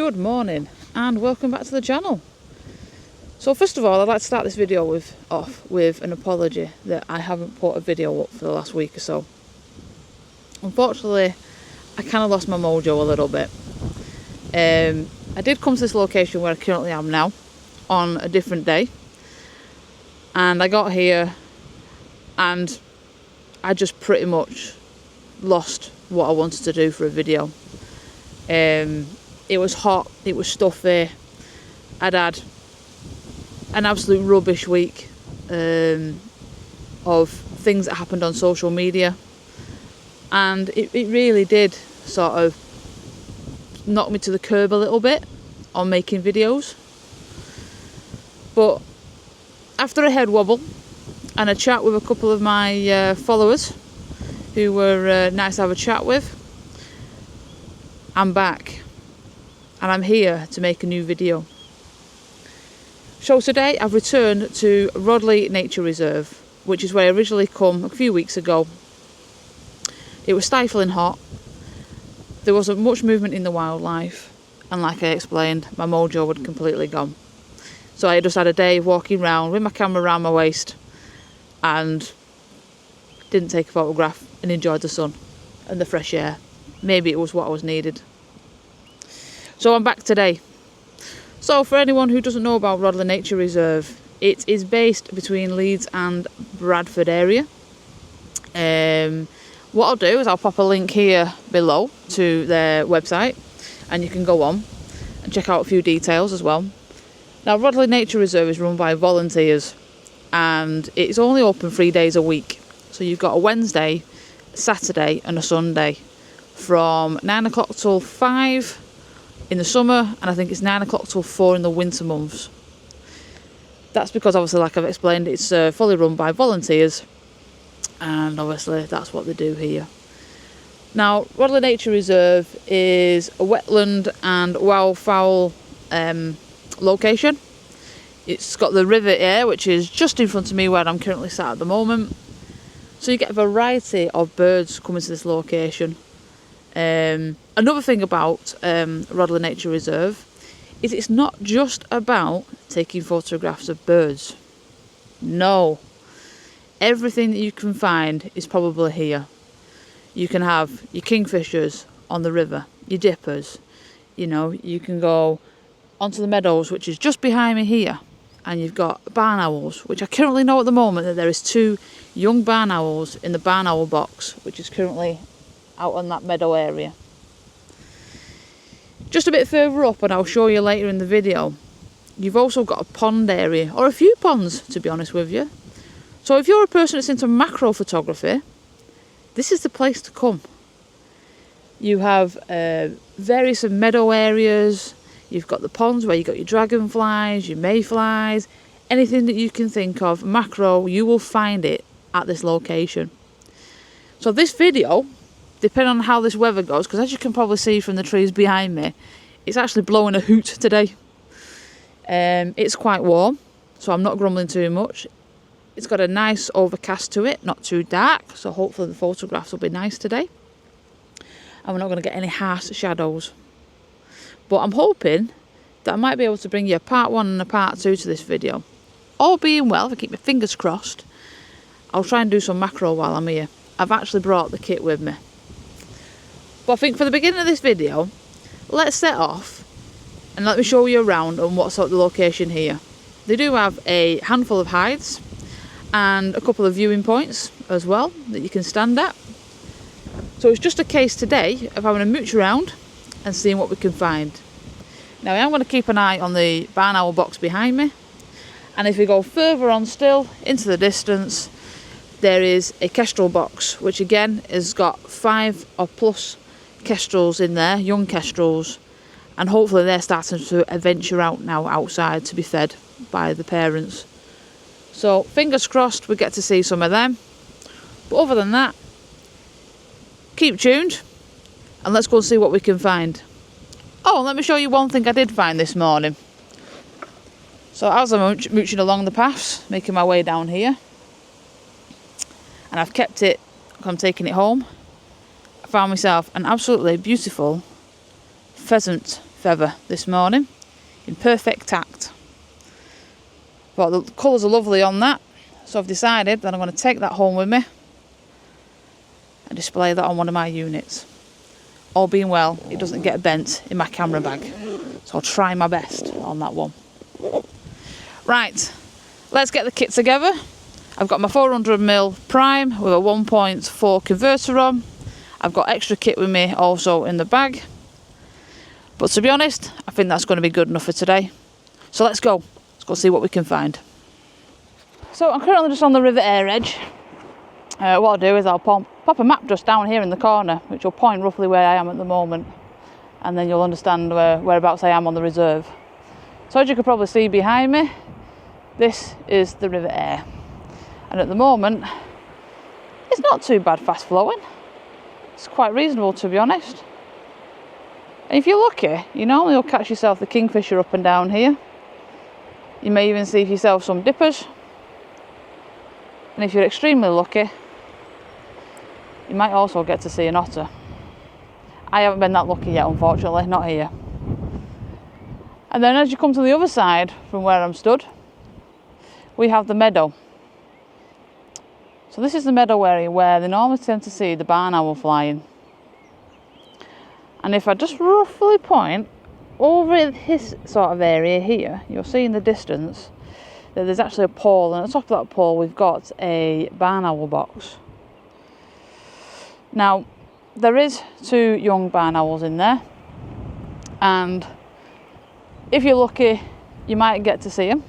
Good morning and welcome back to the channel. So first of all, I'd like to start this video off with an apology that I haven't put a video up for the last week or so. Unfortunately, I kind of lost my mojo a little bit. I did come to this location where I currently am now on a different day, and I got here and I just pretty much lost what I wanted to do for a video. It was hot, it was stuffy, I'd had an absolute rubbish week of things that happened on social media, and it really did sort of knock me to the curb a little bit on making videos. But after a head wobble and a chat with a couple of my followers who were nice to have a chat with, I'm back and I'm here to make a new video. So today I've returned to Rodley Nature Reserve, which is where I originally come a few weeks ago. It was stifling hot, there wasn't much movement in the wildlife, and like I explained, my mojo had completely gone. So I just had a day of walking around with my camera around my waist and didn't take a photograph and enjoyed the sun and the fresh air. Maybe it was what I was needed. So I'm back today. So for anyone who doesn't know about Rodley Nature Reserve, it is based between Leeds and Bradford area. What I'll do is I'll pop a link here below to their website and you can go on and check out a few details as well. Now, Rodley Nature Reserve is run by volunteers and it's only open 3 days a week. So you've got a Wednesday, a Saturday and a Sunday from 9 o'clock till 5 in the summer, and I think it's 9 o'clock till 4 in the winter months. That's because obviously, like I've explained, it's fully run by volunteers, and obviously that's what they do here. Now, Rodley Nature Reserve is a wetland and wildfowl location. It's got the river here, which is just in front of me where I'm currently sat at the moment. So you get a variety of birds coming to this location. Another thing about Rodley Nature Reserve is it's not just about taking photographs of birds. No. Everything that you can find is probably here. You can have your kingfishers on the river, your dippers. You know, you can go onto the meadows, which is just behind me here, and you've got barn owls, which I currently know at the moment that there is 2 young barn owls in the barn owl box, which is currently out on that meadow area. Just a bit further up, and I'll show you later in the video, you've also got a pond area, or a few ponds to be honest with you. So if you're a person that's into macro photography, this is the place to come. You have various meadow areas, you've got the ponds where you've got your dragonflies, your mayflies, anything that you can think of macro, you will find it at this location. So this video, depending on how this weather goes, because as you can probably see from the trees behind me, it's actually blowing a hoot today. It's quite warm, so I'm not grumbling too much. It's got a nice overcast to it, not too dark, so hopefully the photographs will be nice today. And we're not going to get any harsh shadows. But I'm hoping that I might be able to bring you a part 1 and a part 2 to this video. All being well, if I keep my fingers crossed, I'll try and do some macro while I'm here. I've actually brought the kit with me. But I think for the beginning of this video, let's set off and let me show you around on what's at the location here. They do have a handful of hides and a couple of viewing points as well that you can stand at. So it's just a case today of having a mooch around and seeing what we can find. Now I am going to keep an eye on the barn owl box behind me, and if we go further on still into the distance, there is a kestrel box, which again has got 5 or plus kestrels in there, young kestrels, and hopefully they're starting to venture out now outside to be fed by the parents. So fingers crossed we get to see some of them. But other than that, keep tuned and let's go and see what we can find. Oh, let me show you one thing I did find this morning. So as I'm mooching along the paths, making my way down here, and I've kept it, I'm taking it home, I found myself an absolutely beautiful pheasant feather this morning in perfect tact. But the colours are lovely on that, so I've decided that I'm going to take that home with me and display that on one of my units. All being well, it doesn't get bent in my camera bag, so I'll try my best on that one. Right, let's get the kit together. I've got my 400mm prime with a 1.4 converter on. I've got extra kit with me also in the bag. But to be honest, I think that's going to be good enough for today. So let's go. Let's go see what we can find. So I'm currently just on the river Air edge. What I'll do is I'll pop a map just down here in the corner, which will point roughly where I am at the moment. And then you'll understand whereabouts I am on the reserve. So as you can probably see behind me, this is the river Air. And at the moment, it's not too bad fast flowing. It's quite reasonable, to be honest. And if you're lucky, you normally will catch yourself the kingfisher up and down here. You may even see yourself some dippers. And if you're extremely lucky, you might also get to see an otter. I haven't been that lucky yet, unfortunately, not here. And then as you come to the other side from where I'm stood, we have the meadow. So this is the meadow area where they normally tend to see the barn owl flying. And if I just roughly point over this sort of area here, you'll see in the distance that there's actually a pole, and at the top of that pole we've got a barn owl box. Now, there is 2 young barn owls in there, and if you're lucky, you might get to see them.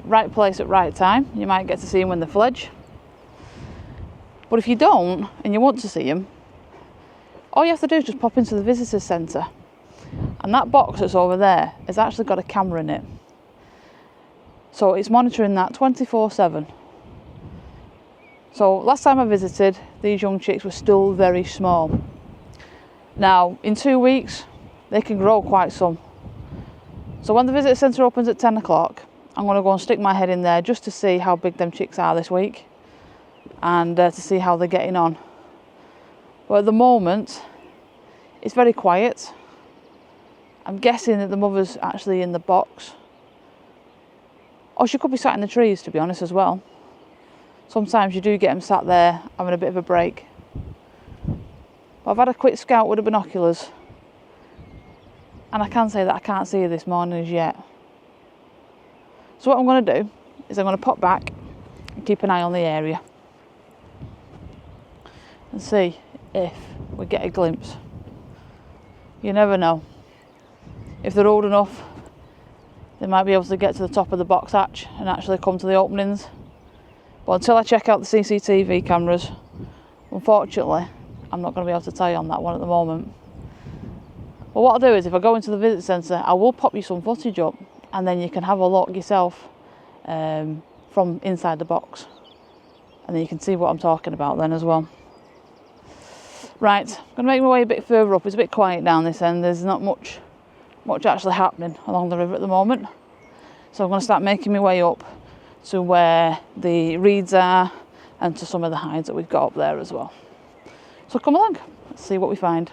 Right place at right time, you might get to see them when they fledge. But if you don't, and you want to see them, all you have to do is just pop into the visitors centre. And that box that's over there has actually got a camera in it. So it's monitoring that 24/7. So last time I visited, these young chicks were still very small. Now, in 2 weeks, they can grow quite some. So when the visitor centre opens at 10 o'clock, I'm going to go and stick my head in there just to see how big them chicks are this week. And to see how they're getting on. But at the moment, it's very quiet. I'm guessing that the mother's actually in the box. Or she could be sat in the trees, to be honest, as well. Sometimes you do get them sat there having a bit of a break. But I've had a quick scout with the binoculars, and I can say that I can't see her this morning as yet. So what I'm going to do is I'm going to pop back and keep an eye on the area and see if we get a glimpse. You never know. If they're old enough, they might be able to get to the top of the box hatch and actually come to the openings. But until I check out the CCTV cameras, unfortunately, I'm not going to be able to tell you on that one at the moment. But what I'll do is, if I go into the visit centre, I will pop you some footage up, and then you can have a look yourself from inside the box. And then you can see what I'm talking about then as well. Right, I'm going to make my way a bit further up. It's a bit quiet down this end. There's not much actually happening along the river at the moment. So I'm going to start making my way up to where the reeds are and to some of the hides that we've got up there as well. So come along, let's see what we find.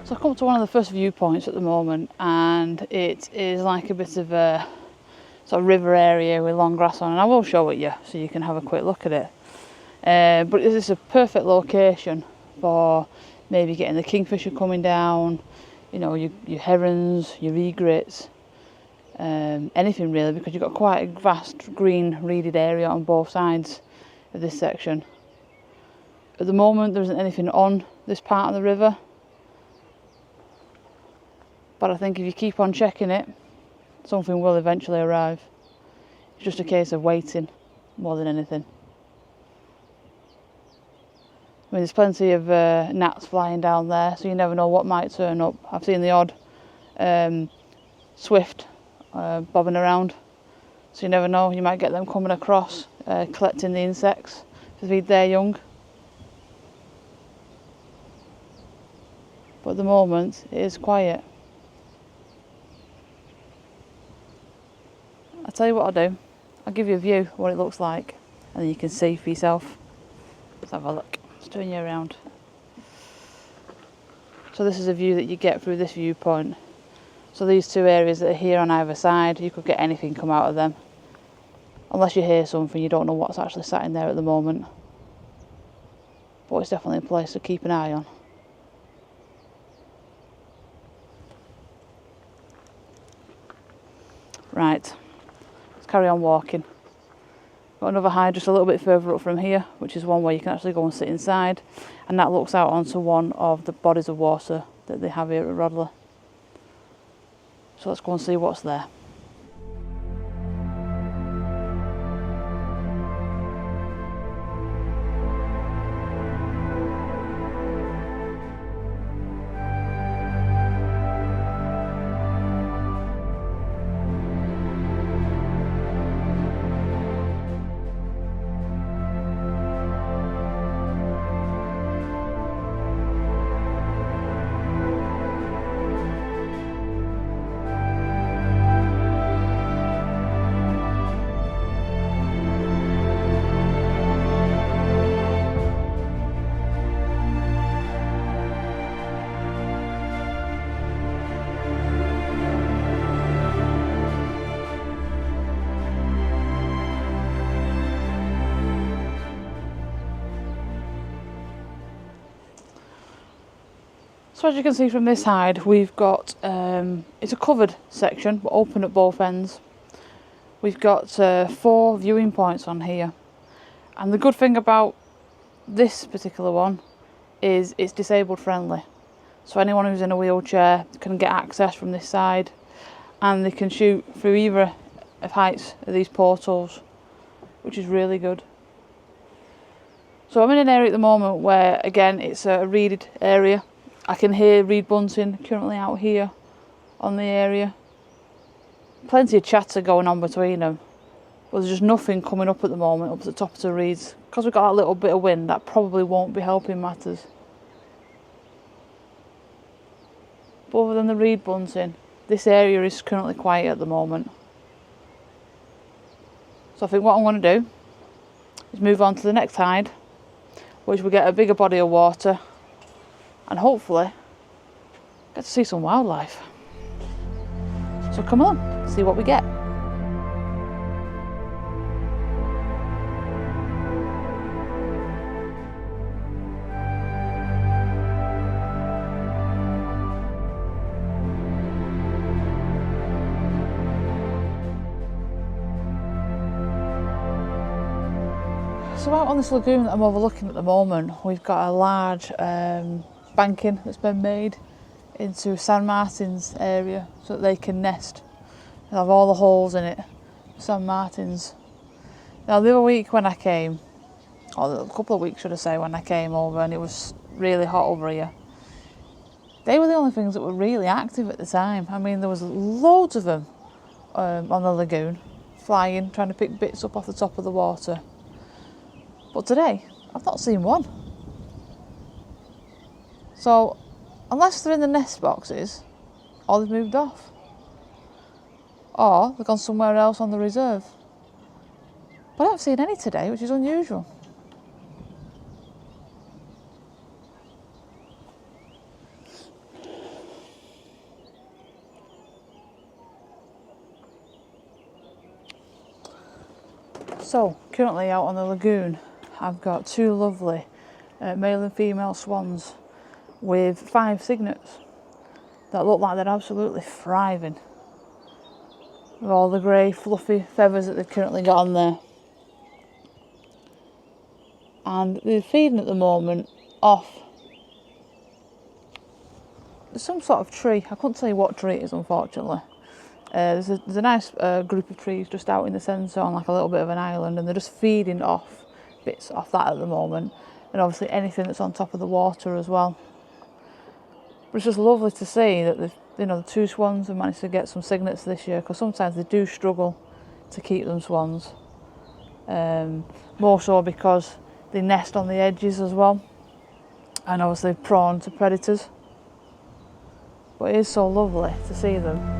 So I've come to one of the first viewpoints at the moment, and it is like a bit of a sort of river area with long grass on, and I will show it you so you can have a quick look at it. But it is a perfect location for maybe getting the kingfisher coming down, you know, your herons, your egrets, anything really, because you've got quite a vast green reeded area on both sides of this section. At the moment there isn't anything on this part of the river, but I think if you keep on checking it, something will eventually arrive. It's just a case of waiting more than anything. I mean, there's plenty of gnats flying down there, so you never know what might turn up. I've seen the odd swift bobbing around, so you never know, you might get them coming across, collecting the insects to feed their young. But at the moment, it is quiet. I'll tell you what I'll do. I'll give you a view of what it looks like, and then you can see for yourself. Let's have a look. Let's turn you around. So this is a view that you get through this viewpoint. So these two areas that are here on either side, you could get anything come out of them. Unless you hear something, you don't know what's actually sat in there at the moment. But it's definitely a place to keep an eye on. Right, let's carry on walking. Got another hide just a little bit further up from here, which is one where you can actually go and sit inside, and that looks out onto one of the bodies of water that they have here at Rodley. So let's go and see what's there. So as you can see from this hide, we've got, it's a covered section, but open at both ends. We've got 4 viewing points on here. And the good thing about this particular one is it's disabled friendly. So anyone who's in a wheelchair can get access from this side, and they can shoot through either of heights of these portals, which is really good. So I'm in an area at the moment where, again, it's a reeded area. I can hear reed bunting currently out here on the area. Plenty of chatter going on between them, but there's just nothing coming up at the moment up to the top of the reeds. Because we've got that little bit of wind, that probably won't be helping matters. But other than the reed bunting, this area is currently quiet at the moment. So I think what I'm going to do is move on to the next hide, which will get a bigger body of water, and hopefully get to see some wildlife. So come on, see what we get. So out on this lagoon that I'm overlooking at the moment, we've got a large banking that's been made into San Martin's area so that they can nest. They have all the holes in it, San Martin's. Now the other week when I came, or a couple of weeks should I say, when I came over and it was really hot over here, they were the only things that were really active at the time. I mean, there was loads of them on the lagoon, flying, trying to pick bits up off the top of the water. But today, I've not seen one. So, unless they're in the nest boxes, or they've moved off, or they've gone somewhere else on the reserve. But I haven't seen any today, which is unusual. So, currently out on the lagoon, I've got 2 lovely male and female swans with 5 cygnets that look like they're absolutely thriving with all the grey fluffy feathers that they've currently got on there. And they're feeding at the moment off some sort of tree. I couldn't tell you what tree it is, unfortunately. There's a nice group of trees just out in the centre on like a little bit of an island, and they're just feeding off bits off that at the moment. and obviously anything that's on top of the water as well. But it's just lovely to see that the 2 swans have managed to get some cygnets this year, because sometimes they do struggle to keep them swans. More so because they nest on the edges as well, and obviously prone to predators. But it is so lovely to see them.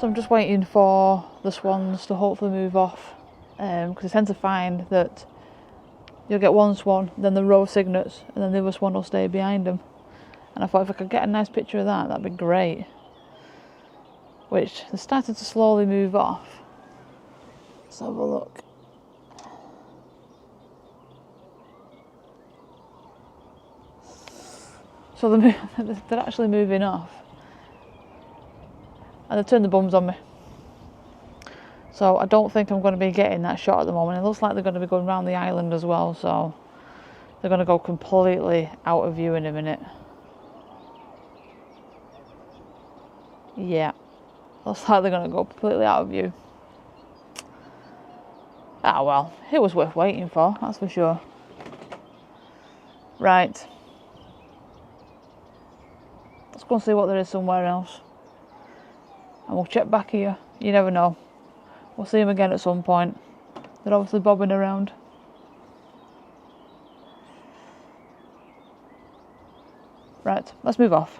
So I'm just waiting for the swans to hopefully move off, because I tend to find that you'll get one swan, then the row of cygnets, and then the other swan will stay behind them. And I thought if I could get a nice picture of that, that'd be great. Which they're starting to slowly move off. Let's have a look. So they're actually moving off. And they've turned the bums on me. So I don't think I'm going to be getting that shot at the moment. It looks like they're going to be going around the island as well, so they're going to go completely out of view in a minute. Yeah, looks like they're going to go completely out of view. Ah well, it was worth waiting for, that's for sure. Right. Let's go and see what there is somewhere else. And we'll check back here. You never know. We'll see them again at some point. They're obviously bobbing around. Right, let's move off.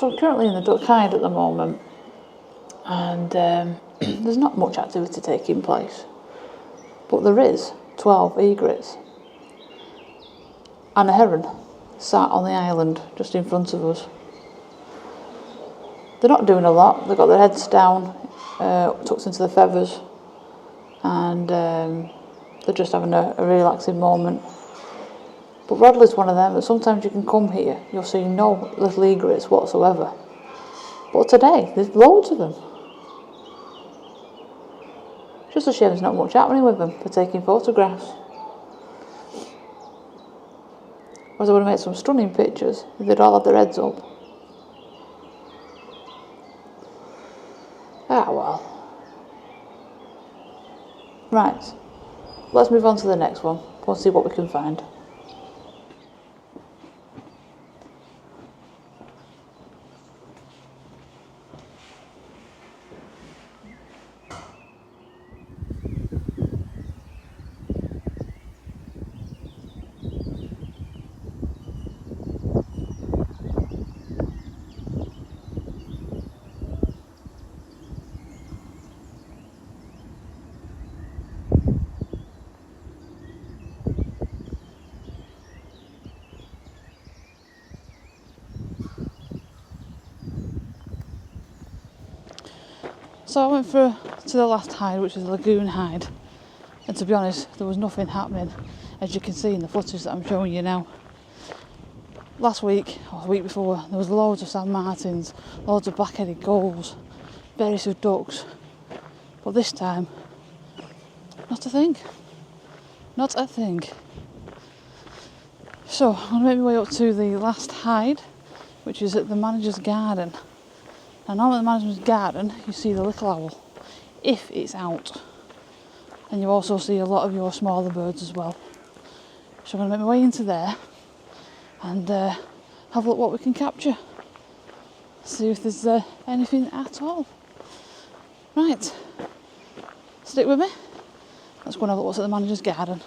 So I'm currently in the duck hide at the moment, and there's not much activity taking place, but there is 12 egrets and a heron sat on the island just in front of us. They're not doing a lot, they've got their heads down, tucked into their feathers, and they're just having a relaxing moment. But Rodley's one of them that sometimes you can come here, you'll see no little egrets whatsoever. But today, there's loads of them. Just a shame there's not much happening with them for taking photographs. Whereas I would have made some stunning pictures if they'd all had their heads up. Ah well. Right, let's move on to the next one. We'll see what we can find. So I went to the last hide, which is the Lagoon hide, and to be honest, there was nothing happening, as you can see in the footage that I'm showing you now. Last week, or the week before, there was loads of San Martins, loads of black-headed gulls, various of ducks, but this time, not a thing. Not a thing. So I'm going to make my way up to the last hide, which is at the manager's garden. And normally at the manager's garden, you see the little owl, if it's out. And you also see a lot of your smaller birds as well. So I'm going to make my way into there and have a look what we can capture. See if there's anything at all. Right, stick with me. Let's go and have a look what's at the manager's garden.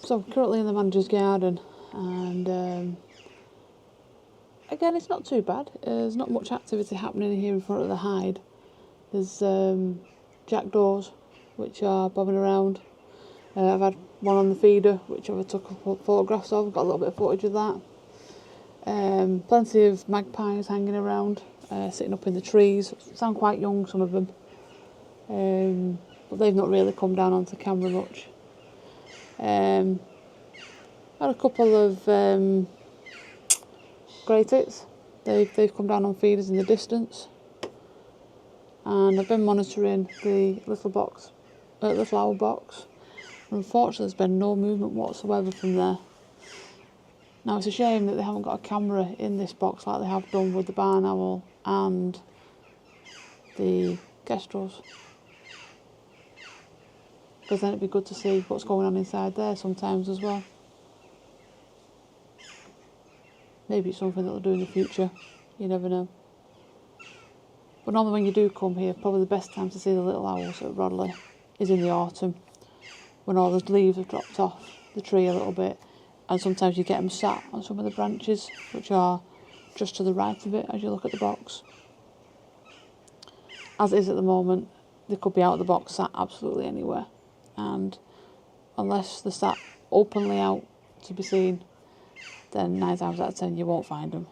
So I'm currently in the manager's garden, and again, it's not too bad. There's not much activity happening here in front of the hide, There's jackdaws which are bobbing around. I've had one on the feeder which I've took photographs of, got a little bit of footage of that. Plenty of magpies hanging around, sitting up in the trees. Sound quite young, some of them, but they've not really come down onto camera much. Had a couple of grey tits. They've come down on feeders in the distance, and I've been monitoring the little owl box. Unfortunately, there's been no movement whatsoever from there. Now, it's a shame that they haven't got a camera in this box like they have done with the barn owl and the kestrels, because then it'd be good to see what's going on inside there sometimes as well. Maybe it's something that they'll do in the future, you never know. But normally when you do come here, probably the best time to see the little owls at Rodley is in the autumn, when all the leaves have dropped off the tree a little bit, and sometimes you get them sat on some of the branches, which are just to the right of it as you look at the box. As it is at the moment, they could be out of the box sat absolutely anywhere, and unless they're sat openly out to be seen, then 9 times out of 10 you won't find them.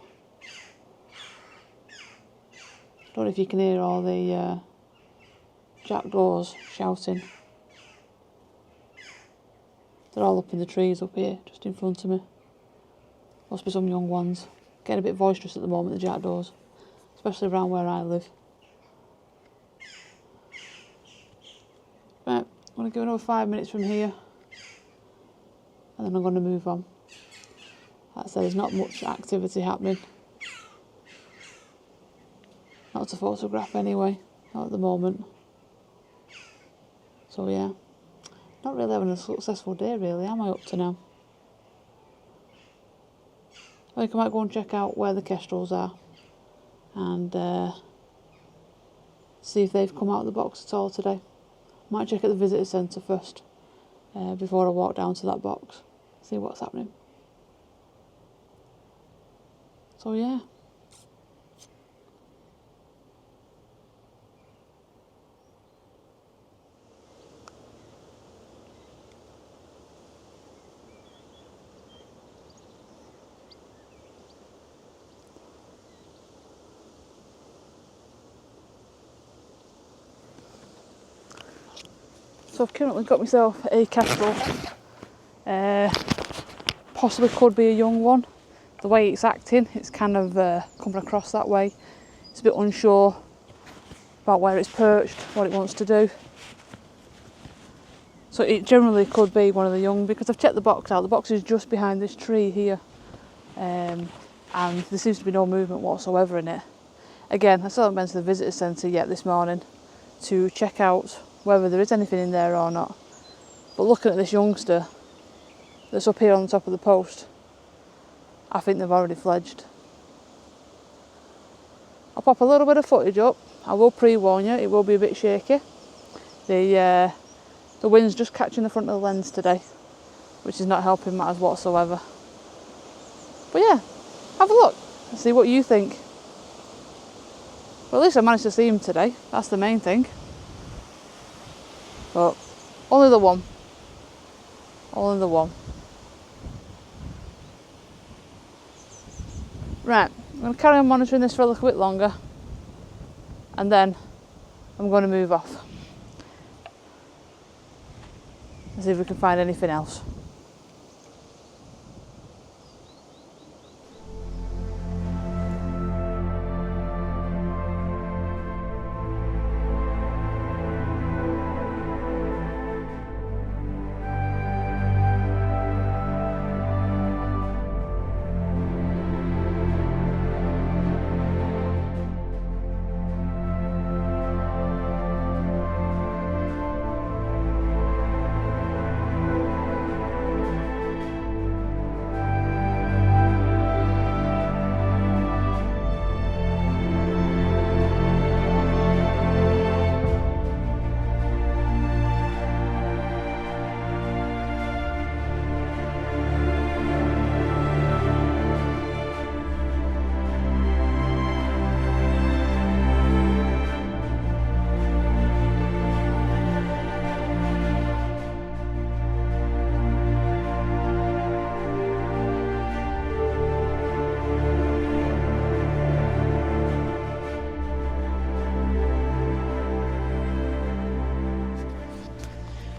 Don't know if you can hear all the jackdaws shouting. They're all up in the trees up here, just in front of me. Must be some young ones. Getting a bit boisterous at the moment, the jackdaws, especially around where I live. Right, I'm going to give another 5 minutes from here, and then I'm going to move on. Like I said, there's not much activity happening. Not to photograph anyway, not at the moment. So yeah, not really having a successful day really, am I, up to now? I think I might go and check out where the kestrels are, and see if they've come out of the box at all today. Might check at the visitor centre first, before I walk down to that box, see what's happening. So yeah. So I've currently got myself a kestrel. Possibly could be a young one. The way it's acting, it's kind of coming across that way. It's a bit unsure about where it's perched, what it wants to do. So it generally could be one of the young, because I've checked the box out. The box is just behind this tree here, and there seems to be no movement whatsoever in it. Again, I still haven't been to the visitor centre yet this morning to check out whether there is anything in there or not. But looking at this youngster that's up here on the top of the post, I think they've already fledged. I'll pop a little bit of footage up. I will pre-warn you, it will be a bit shaky. The wind's just catching the front of the lens today, which is not helping matters whatsoever. But yeah, have a look and see what you think. Well, at least I managed to see him today, that's the main thing. But only the one. Only the one. Right, I'm going to carry on monitoring this for a little bit longer, and then I'm going to move off and see if we can find anything else.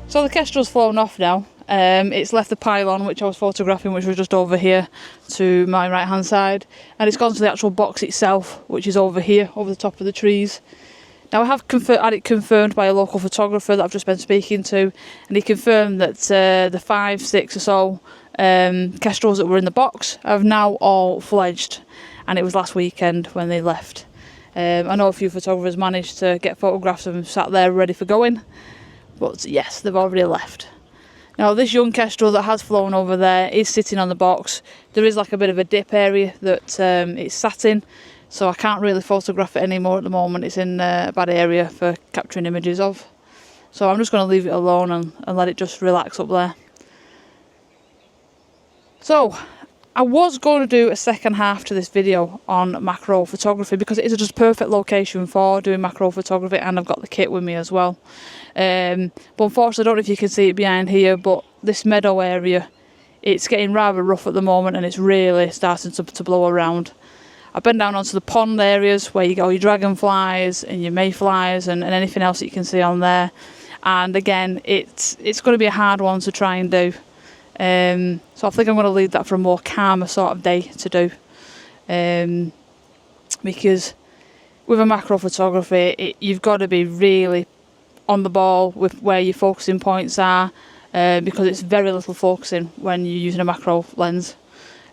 So the kestrel's flown off now. It's left the pylon which I was photographing, which was just over here to my right hand side, and it's gone to the actual box itself, which is over here over the top of the trees. Now I have had it confirmed by a local photographer that I've just been speaking to, and he confirmed that the 5, 6 or so kestrels that were in the box have now all fledged, and it was last weekend when they left. I know a few photographers managed to get photographs of them sat there ready for going, but yes, they've already left. Now this young kestrel that has flown over there is sitting on the box. There is like a bit of a dip area that it's sat in, so I can't really photograph it anymore at the moment. It's in a bad area for capturing images of. So I'm just going to leave it alone and let it just relax up there. So I was going to do a second half to this video on macro photography because it is just a perfect location for doing macro photography, and I've got the kit with me as well. But unfortunately, I don't know if you can see it behind here, but this meadow area, it's getting rather rough at the moment, and it's really starting to blow around. I've been down onto the pond areas where you got your dragonflies and your mayflies and anything else that you can see on there. And again, it's going to be a hard one to try and do. So I think I'm going to leave that for a more calmer sort of day to do. Because with a macro photography, you've got to be really on the ball with where your focusing points are, because it's very little focusing when you're using a macro lens.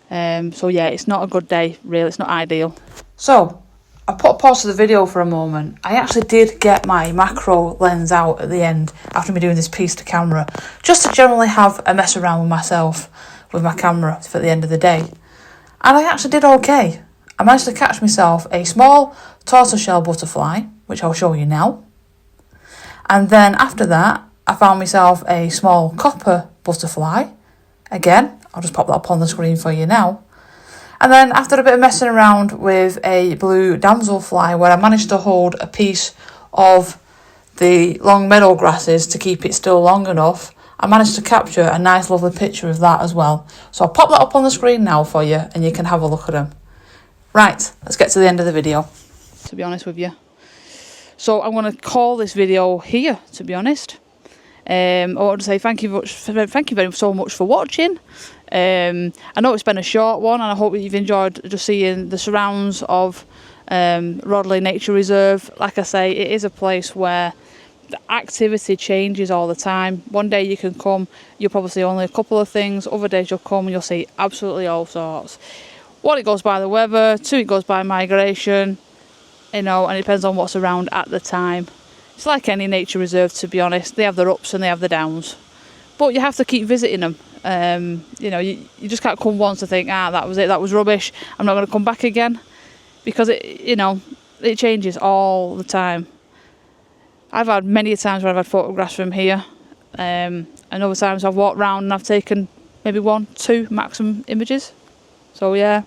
So yeah, it's not a good day, really. It's not ideal. So I put a pause to the video for a moment. I actually did get my macro lens out at the end after me doing this piece to camera, just to generally have a mess around with myself with my camera for the end of the day. And I actually did okay. I managed to catch myself a small tortoiseshell butterfly, which I'll show you now. And then after that, I found myself a small copper butterfly. Again, I'll just pop that up on the screen for you now. And then after a bit of messing around with a blue damselfly, where I managed to hold a piece of the long meadow grasses to keep it still long enough, I managed to capture a nice lovely picture of that as well. So I'll pop that up on the screen now for you, and you can have a look at them. Right, let's get to the end of the video, to be honest with you. So I'm going to call this video here, to be honest. I want to say thank you very so much for watching. I know it's been a short one, and I hope you've enjoyed just seeing the surrounds of Rodley Nature Reserve. Like I say, it is a place where the activity changes all the time. One day you can come, you'll probably see only a couple of things. Other days you'll come and you'll see absolutely all sorts. One, it goes by the weather. Two, it goes by migration. You know, and it depends on what's around at the time. It's like any nature reserve, to be honest. They have their ups and they have their downs, but you have to keep visiting them. You know, you just can't come once and think, that was it, that was rubbish, I'm not going to come back again, because it changes all the time. I've had many times where I've had photographs from here, and other times I've walked round and I've taken maybe 1, 2 maximum images. So yeah,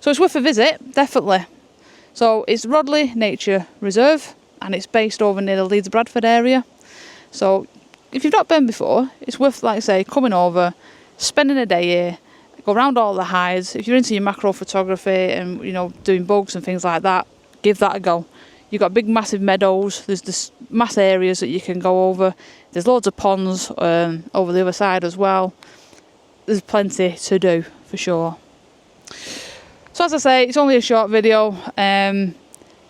so it's worth a visit, definitely. So it's Rodley Nature Reserve, and it's based over near the Leeds Bradford area. So if you've not been before, it's worth, like I say, coming over, spending a day here, go around all the hides. If you're into your macro photography and, you know, doing bugs and things like that, give that a go. You've got big massive meadows, there's this mass areas that you can go over, there's loads of ponds over the other side as well. There's plenty to do, for sure. So as I say, it's only a short video.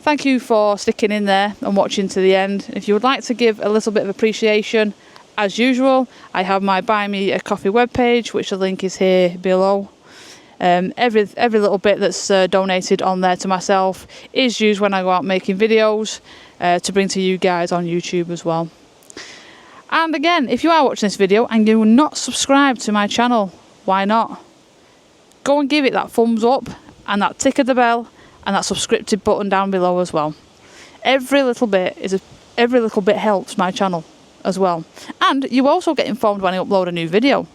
Thank you for sticking in there and watching to the end. If you would like to give a little bit of appreciation, as usual, I have my Buy Me a Coffee webpage, which the link is here below. Every little bit that's donated on there to myself is used when I go out making videos to bring to you guys on YouTube as well. And again, if you are watching this video and you're not subscribed to my channel, why not? Go and give it that thumbs up and that tick of the bell and that subscription button down below as well. Every little bit helps my channel as well. And you also get informed when I upload a new video.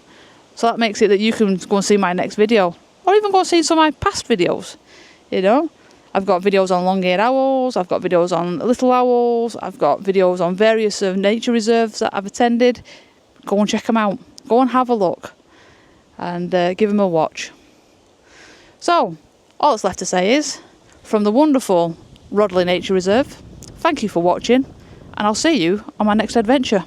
So that makes it that you can go and see my next video, or even go and see some of my past videos. You know, I've got videos on long-eared owls, I've got videos on little owls, I've got videos on various nature reserves that I've attended. Go and check them out. Go and have a look and give them a watch. So, all that's left to say is, from the wonderful Rodley Nature Reserve, thank you for watching, and I'll see you on my next adventure.